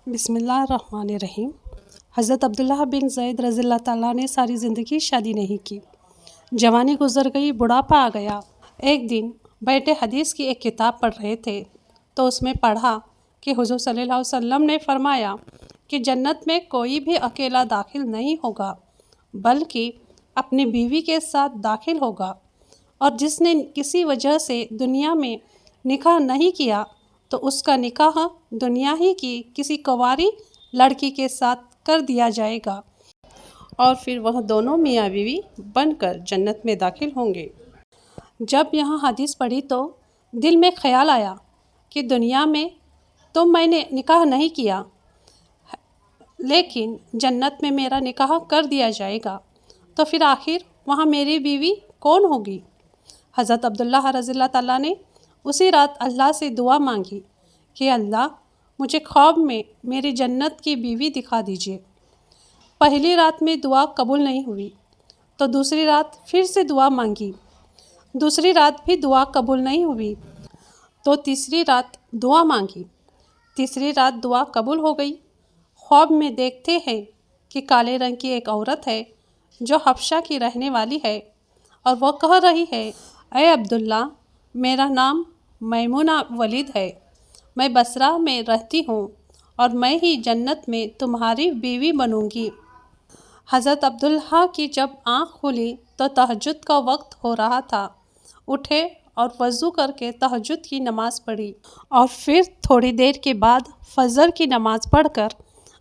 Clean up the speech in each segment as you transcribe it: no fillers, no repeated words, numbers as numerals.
بسم اللہ الرحمن الرحیم۔ حضرت عبداللہ بن زید رضی اللہ تعالیٰ نے ساری زندگی شادی نہیں کی۔ جوانی گزر گئی، بڑھاپا آ گیا۔ ایک دن بیٹے حدیث کی ایک کتاب پڑھ رہے تھے تو اس میں پڑھا کہ حضور صلی اللہ علیہ وسلم نے فرمایا کہ جنت میں کوئی بھی اکیلا داخل نہیں ہوگا بلکہ اپنی بیوی کے ساتھ داخل ہوگا، اور جس نے کسی وجہ سے دنیا میں نکاح نہیں کیا تو اس کا نکاح دنیا ہی کی کسی کنواری لڑکی کے ساتھ کر دیا جائے گا، اور پھر وہ دونوں میاں بیوی بن کر جنت میں داخل ہوں گے۔ جب یہاں حدیث پڑھی تو دل میں خیال آیا کہ دنیا میں تو میں نے نکاح نہیں کیا، لیکن جنت میں میرا نکاح کر دیا جائے گا تو پھر آخر وہاں میری بیوی کون ہوگی؟ حضرت عبداللہ رضی اللہ تعالیٰ نے اسی رات اللہ سے دعا مانگی کہ اللہ مجھے خواب میں میری جنت کی بیوی دکھا دیجیے۔ پہلی رات میں دعا قبول نہیں ہوئی تو دوسری رات پھر سے دعا مانگی، دوسری رات بھی دعا قبول نہیں ہوئی تو تیسری رات دعا مانگی، تیسری رات دعا قبول ہو گئی۔ خواب میں دیکھتے ہیں کہ کالے رنگ کی ایک عورت ہے جو حبشہ کی رہنے والی ہے، اور وہ کہہ رہی ہے، اے عبداللہ، میرا نام میمونہ ولید ہے، میں بصرہ میں رہتی ہوں اور میں ہی جنت میں تمہاری بیوی بنوں گی۔ حضرت عبداللہ کی جب آنکھ کھلی تو تہجد کا وقت ہو رہا تھا، اٹھے اور وضو کر کے تہجد کی نماز پڑھی، اور پھر تھوڑی دیر کے بعد فجر کی نماز پڑھ کر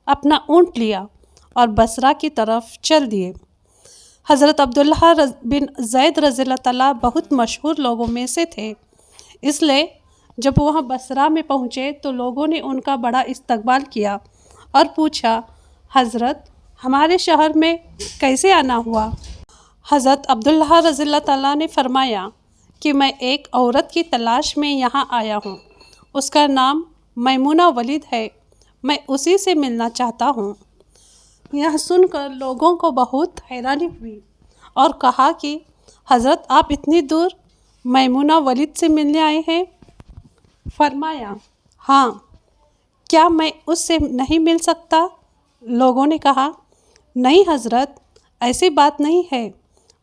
اپنا اونٹ لیا اور بصرہ کی طرف چل دیے۔ حضرت عبداللہ بن زید رضی اللہ تعالیٰ بہت مشہور لوگوں میں سے تھے، اس لیے جب وہاں بصرہ میں پہنچے تو لوگوں نے ان کا بڑا استقبال کیا اور پوچھا، حضرت ہمارے شہر میں کیسے آنا ہوا؟ حضرت عبداللہ رضی اللہ تعالیٰ نے فرمایا کہ میں ایک عورت کی تلاش میں یہاں آیا ہوں، اس کا نام میمونہ ولید ہے، میں اسی سے ملنا چاہتا ہوں۔ یہ سن کر لوگوں کو بہت حیرانی ہوئی اور کہا کہ حضرت آپ اتنی دور میمونہ ولید سے ملنے آئے ہیں؟ فرمایا، ہاں، کیا میں اس سے نہیں مل سکتا؟ لوگوں نے کہا، نہیں حضرت، ایسی بات نہیں ہے،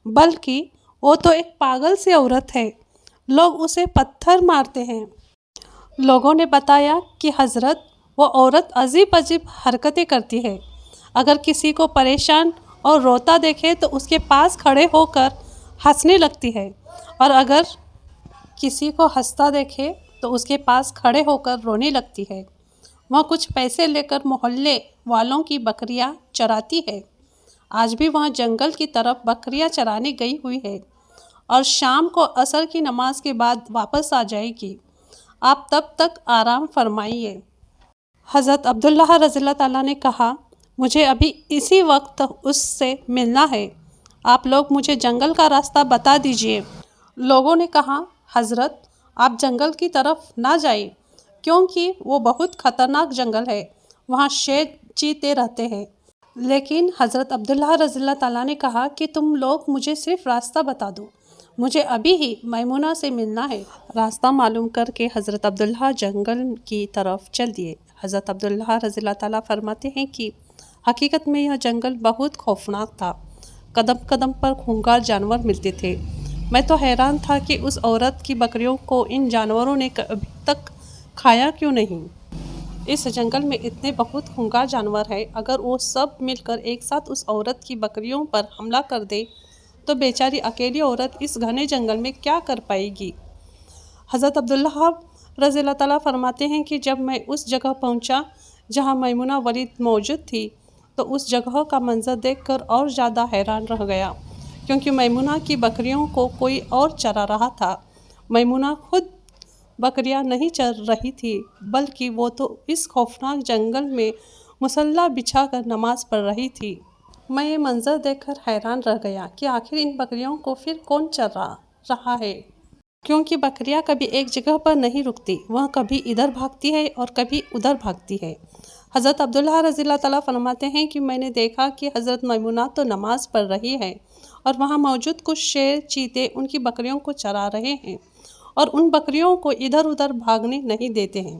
بلکہ وہ تو ایک پاگل سی عورت ہے، لوگ اسے پتھر مارتے ہیں۔ لوگوں نے بتایا کہ حضرت وہ عورت عجیب عجیب حرکتیں کرتی ہے، اگر کسی کو پریشان اور روتا دیکھے تو اس کے پاس کھڑے ہو کر ہنسنے لگتی ہے، اور اگر کسی کو ہنستا دیکھے تو اس کے پاس کھڑے ہو کر رونے لگتی ہے۔ وہ کچھ پیسے لے کر محلے والوں کی بکریاں چراتی ہے، آج بھی وہاں جنگل کی طرف بکریاں چرانے گئی ہوئی ہے، اور شام کو عصر کی نماز کے بعد واپس آ جائے گی، آپ تب تک آرام فرمائیے۔ حضرت عبداللہ رضی اللہ تعالیٰ نے کہا، مجھے ابھی اسی وقت اس سے ملنا ہے، آپ لوگ مجھے جنگل کا راستہ بتا دیجیے۔ لوگوں نے کہا، حضرت آپ جنگل کی طرف نہ جائیں، کیونکہ وہ بہت خطرناک جنگل ہے، وہاں شیر چیتے رہتے ہیں۔ لیکن حضرت عبداللہ رضی اللہ تعالیٰ نے کہا کہ تم لوگ مجھے صرف راستہ بتا دو، مجھے ابھی ہی میمونہ سے ملنا ہے۔ راستہ معلوم کر کے حضرت عبداللہ جنگل کی طرف چل دیے۔ حضرت عبداللہ رضی اللہ تعالیٰ فرماتے ہیں کہ حقیقت میں یہ جنگل بہت خوفناک تھا، قدم قدم پر خونخوار جانور ملتے تھے، میں تو حیران تھا کہ اس عورت کی بکریوں کو ان جانوروں نے ابھی تک کھایا کیوں نہیں؟ اس جنگل میں اتنے بہت خونخوار جانور ہیں، اگر وہ سب مل کر ایک ساتھ اس عورت کی بکریوں پر حملہ کر دے تو بیچاری اکیلی عورت اس گھنے جنگل میں کیا کر پائے گی؟ حضرت عبداللہ رضی اللہ تعالیٰ فرماتے ہیں کہ جب میں اس جگہ پہنچا جہاں میمونہ ولید موجود تھی تو اس جگہ کا منظر دیکھ کر اور زیادہ حیران رہ گیا، کیونکہ میمونہ کی بکریوں کو کوئی اور چرا رہا تھا۔ میمونہ خود بکریاں نہیں چر رہی تھی، بلکہ وہ تو اس خوفناک جنگل میں مصلی بچھا کر نماز پڑھ رہی تھی۔ میں یہ منظر دیکھ کر حیران رہ گیا کہ آخر ان بکریوں کو پھر کون چرا رہا ہے، کیونکہ بکریاں کبھی ایک جگہ پر نہیں رکتی، وہ کبھی ادھر بھاگتی ہے اور کبھی ادھر بھاگتی ہے۔ حضرت عبداللہ رضی اللہ تعالیٰ فرماتے ہیں کہ میں نے دیکھا کہ حضرت میمونہ تو نماز پڑھ رہی ہے اور وہاں موجود کچھ شیر چیتے ان کی بکریوں کو چرا رہے ہیں اور ان بکریوں کو ادھر ادھر بھاگنے نہیں دیتے ہیں۔